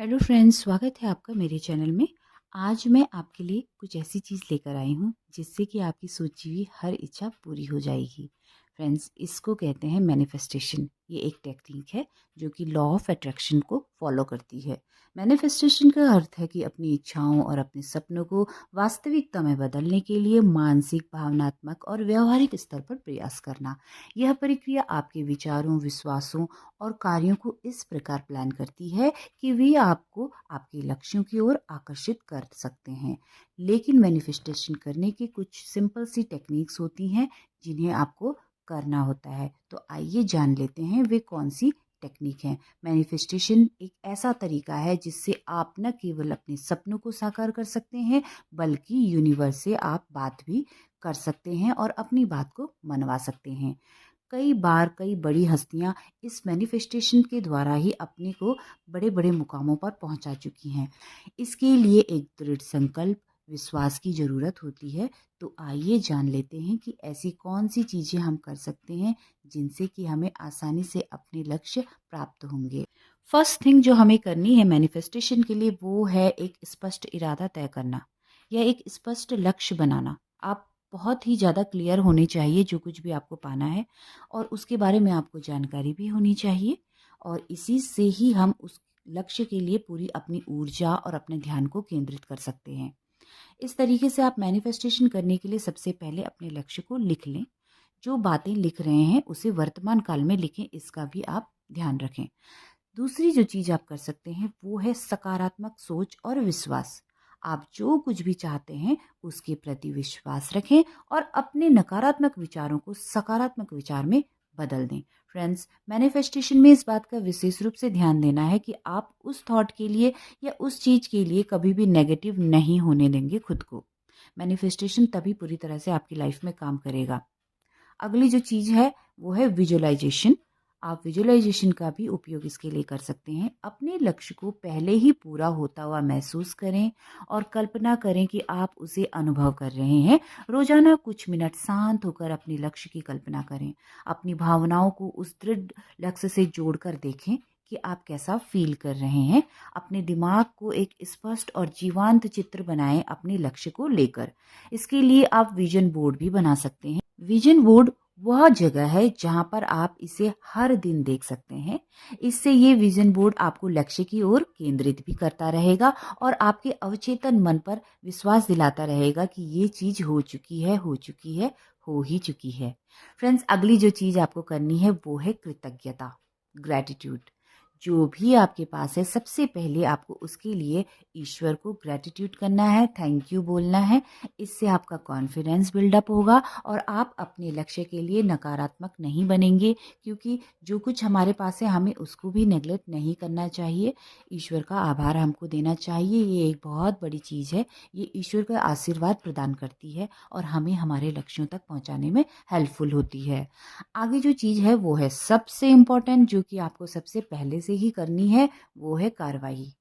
Hello friends, स्वागत है आपका मेरे चैनल में। आज मैं आपके लिए कुछ ऐसी चीज़ लेकर आई हूँ जिससे कि आपकी सोची हुई हर इच्छा पूरी हो जाएगी। फ्रेंड्स, इसको कहते हैं मैनिफेस्टेशन। ये एक टेक्निक है जो कि लॉ ऑफ अट्रैक्शन को फॉलो करती है। मैनिफेस्टेशन का अर्थ है कि अपनी इच्छाओं और अपने सपनों को वास्तविकता में बदलने के लिए मानसिक, भावनात्मक और व्यवहारिक स्तर पर प्रयास करना। यह प्रक्रिया आपके विचारों, विश्वासों और कार्यों को इस प्रकार प्लान करती है कि वे आपको आपके लक्ष्यों की ओर आकर्षित कर सकते हैं। लेकिन मैनिफेस्टेशन करने की कुछ सिंपल सी टेक्निक्स होती हैं जिन्हें आपको करना होता है। तो आइए जान लेते हैं वे कौन सी टेक्निक है। मैनिफेस्टेशन एक ऐसा तरीका है जिससे आप न केवल अपने सपनों को साकार कर सकते हैं, बल्कि यूनिवर्स से आप बात भी कर सकते हैं और अपनी बात को मनवा सकते हैं। कई बार कई बड़ी हस्तियां इस मैनिफेस्टेशन के द्वारा ही अपने को बड़े बड़े मुकामों पर पहुंचा चुकी हैं। इसके लिए एक दृढ़ संकल्प, विश्वास की ज़रूरत होती है। तो आइए जान लेते हैं कि ऐसी कौन सी चीज़ें हम कर सकते हैं जिनसे कि हमें आसानी से अपने लक्ष्य प्राप्त होंगे। फर्स्ट थिंग जो हमें करनी है मैनिफेस्टेशन के लिए, वो है एक स्पष्ट इरादा तय करना या एक स्पष्ट लक्ष्य बनाना। आप बहुत ही ज़्यादा क्लियर होने चाहिए जो कुछ भी आपको पाना है, और उसके बारे में आपको जानकारी भी होनी चाहिए। और इसी से ही हम उस लक्ष्य के लिए पूरी अपनी ऊर्जा और अपने ध्यान को केंद्रित कर सकते हैं। इस तरीके से आप मैनिफेस्टेशन करने के लिए सबसे पहले अपने लक्ष्य को लिख लें। जो बातें लिख रहे हैं उसे वर्तमान काल में लिखें, इसका भी आप ध्यान रखें। दूसरी जो चीज़ आप कर सकते हैं वो है सकारात्मक सोच और विश्वास। आप जो कुछ भी चाहते हैं उसके प्रति विश्वास रखें और अपने नकारात्मक विचारों को सकारात्मक विचार में बदल दें। फ्रेंड्स, मैनिफेस्टेशन में इस बात का विशेष रूप से ध्यान देना है कि आप उस थॉट के लिए या उस चीज़ के लिए कभी भी नेगेटिव नहीं होने देंगे खुद को। मैनिफेस्टेशन तभी पूरी तरह से आपकी लाइफ में काम करेगा। अगली जो चीज़ है वो है विजुअलाइजेशन। आप विजुअलाइजेशन का भी उपयोग इसके लिए कर सकते हैं। अपने लक्ष्य को पहले ही पूरा होता हुआ महसूस करें और कल्पना करें कि आप उसे अनुभव कर रहे हैं। रोजाना कुछ मिनट शांत होकर अपने लक्ष्य की कल्पना करें। अपनी भावनाओं को उस दृढ़ लक्ष्य से जोड़कर देखें कि आप कैसा फील कर रहे हैं। अपने दिमाग को एक स्पष्ट और जीवंत चित्र बनाएं अपने लक्ष्य को लेकर। इसके लिए आप विजन बोर्ड भी बना सकते हैं। विजन बोर्ड वह जगह है जहां पर आप इसे हर दिन देख सकते हैं। इससे ये विजन बोर्ड आपको लक्ष्य की ओर केंद्रित भी करता रहेगा और आपके अवचेतन मन पर विश्वास दिलाता रहेगा कि ये चीज हो चुकी है, हो चुकी है, हो ही चुकी है। फ्रेंड्स, अगली जो चीज आपको करनी है वो है कृतज्ञता, ग्रैटिट्यूड। जो भी आपके पास है सबसे पहले आपको उसके लिए ईश्वर को ग्रैटिट्यूड करना है, थैंक यू बोलना है। इससे आपका कॉन्फिडेंस बिल्डअप होगा और आप अपने लक्ष्य के लिए नकारात्मक नहीं बनेंगे, क्योंकि जो कुछ हमारे पास है हमें उसको भी नेगलेक्ट नहीं करना चाहिए। ईश्वर का आभार हमको देना चाहिए। ये एक बहुत बड़ी चीज़ है। ये ईश्वर का आशीर्वाद प्रदान करती है और हमें हमारे लक्ष्यों तक पहुंचाने में हेल्पफुल होती है। आगे जो चीज़ है वो है सबसे इम्पोर्टेंट, जो कि आपको सबसे पहले से ही करनी है, वो है कार्रवाई।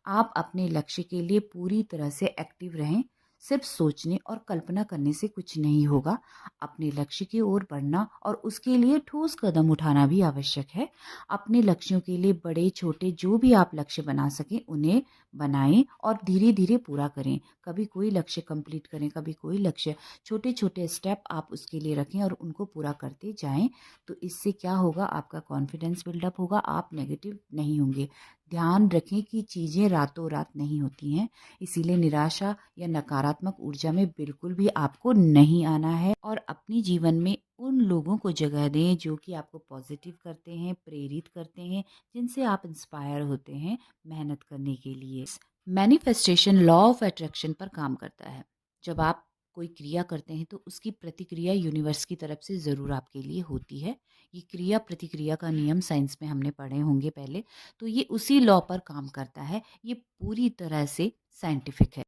आप अपने लक्ष्य के लिए पूरी तरह से एक्टिव रहें। सिर्फ सोचने और कल्पना करने से कुछ नहीं होगा। अपने लक्ष्य की ओर बढ़ना और उसके लिए ठोस कदम उठाना भी आवश्यक है। अपने लक्ष्यों के लिए बड़े छोटे जो भी आप लक्ष्य बना सकें उन्हें बनाएं और धीरे धीरे पूरा करें। कभी कोई लक्ष्य कंप्लीट करें, कभी कोई लक्ष्य। छोटे छोटे स्टेप आप उसके लिए रखें और उनको पूरा करते जाएं। तो इससे क्या होगा, आपका कॉन्फिडेंस बिल्डअप होगा, आप नेगेटिव नहीं होंगे। ध्यान रखें कि चीज़ें रातों रात नहीं होती हैं, इसीलिए निराशा या नकारात्मक ऊर्जा में बिल्कुल भी आपको नहीं आना है और अपनी जीवन में उन लोगों को जगह दें जो कि आपको पॉजिटिव करते हैं, प्रेरित करते हैं, जिनसे आप इंस्पायर होते हैं मेहनत करने के लिए। मैनिफेस्टेशन लॉ ऑफ अट्रैक्शन पर काम करता है। जब आप कोई क्रिया करते हैं तो उसकी प्रतिक्रिया यूनिवर्स की तरफ से ज़रूर आपके लिए होती है। ये क्रिया प्रतिक्रिया का नियम साइंस में हमने पढ़े होंगे पहले, तो ये उसी लॉ पर काम करता है। ये पूरी तरह से साइंटिफिक है।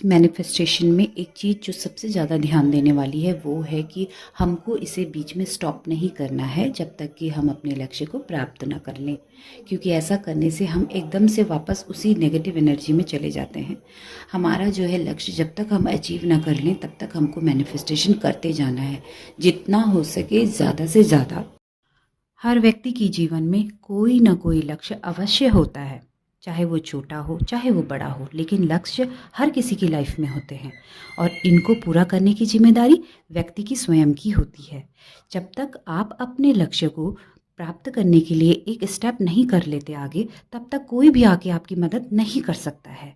मैनिफेस्टेशन में एक चीज़ जो सबसे ज़्यादा ध्यान देने वाली है वो है कि हमको इसे बीच में स्टॉप नहीं करना है जब तक कि हम अपने लक्ष्य को प्राप्त ना कर लें, क्योंकि ऐसा करने से हम एकदम से वापस उसी नेगेटिव एनर्जी में चले जाते हैं। हमारा जो है लक्ष्य जब तक हम अचीव ना कर लें तब तक हमको मैनिफेस्टेशन करते जाना है, जितना हो सके ज़्यादा से ज़्यादा। हर व्यक्ति की जीवन में कोई ना कोई लक्ष्य अवश्य होता है। चाहे वो छोटा हो चाहे वो बड़ा हो, लेकिन लक्ष्य हर किसी की लाइफ में होते हैं और इनको पूरा करने की जिम्मेदारी व्यक्ति की स्वयं की होती है। जब तक आप अपने लक्ष्य को प्राप्त करने के लिए एक स्टेप नहीं कर लेते आगे, तब तक कोई भी आके आपकी मदद नहीं कर सकता है।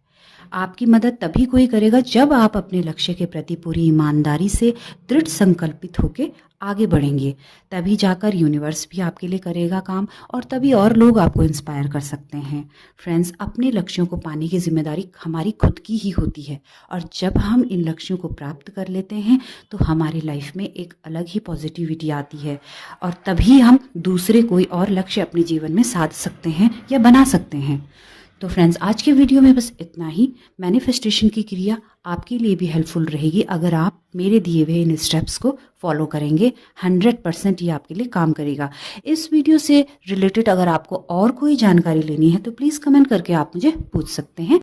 आपकी मदद तभी कोई करेगा जब आप अपने लक्ष्य के प्रति पूरी ईमानदारी से दृढ़ संकल्पित होकर आगे बढ़ेंगे। तभी जाकर यूनिवर्स भी आपके लिए करेगा काम और तभी और लोग आपको इंस्पायर कर सकते हैं। फ्रेंड्स, अपने लक्ष्यों को पाने की जिम्मेदारी हमारी खुद की ही होती है और जब हम इन लक्ष्यों को प्राप्त कर लेते हैं तो हमारी लाइफ में एक अलग ही पॉजिटिविटी आती है और तभी हम दूसरे कोई और लक्ष्य अपने जीवन में साध सकते हैं या बना सकते हैं। तो फ्रेंड्स, आज के वीडियो में बस इतना ही। मैनिफेस्टेशन की क्रिया आपके लिए भी हेल्पफुल रहेगी अगर आप मेरे दिए हुए इन स्टेप्स को फॉलो करेंगे। 100% ये आपके लिए काम करेगा। इस वीडियो से रिलेटेड अगर आपको और कोई जानकारी लेनी है तो प्लीज़ कमेंट करके आप मुझे पूछ सकते हैं।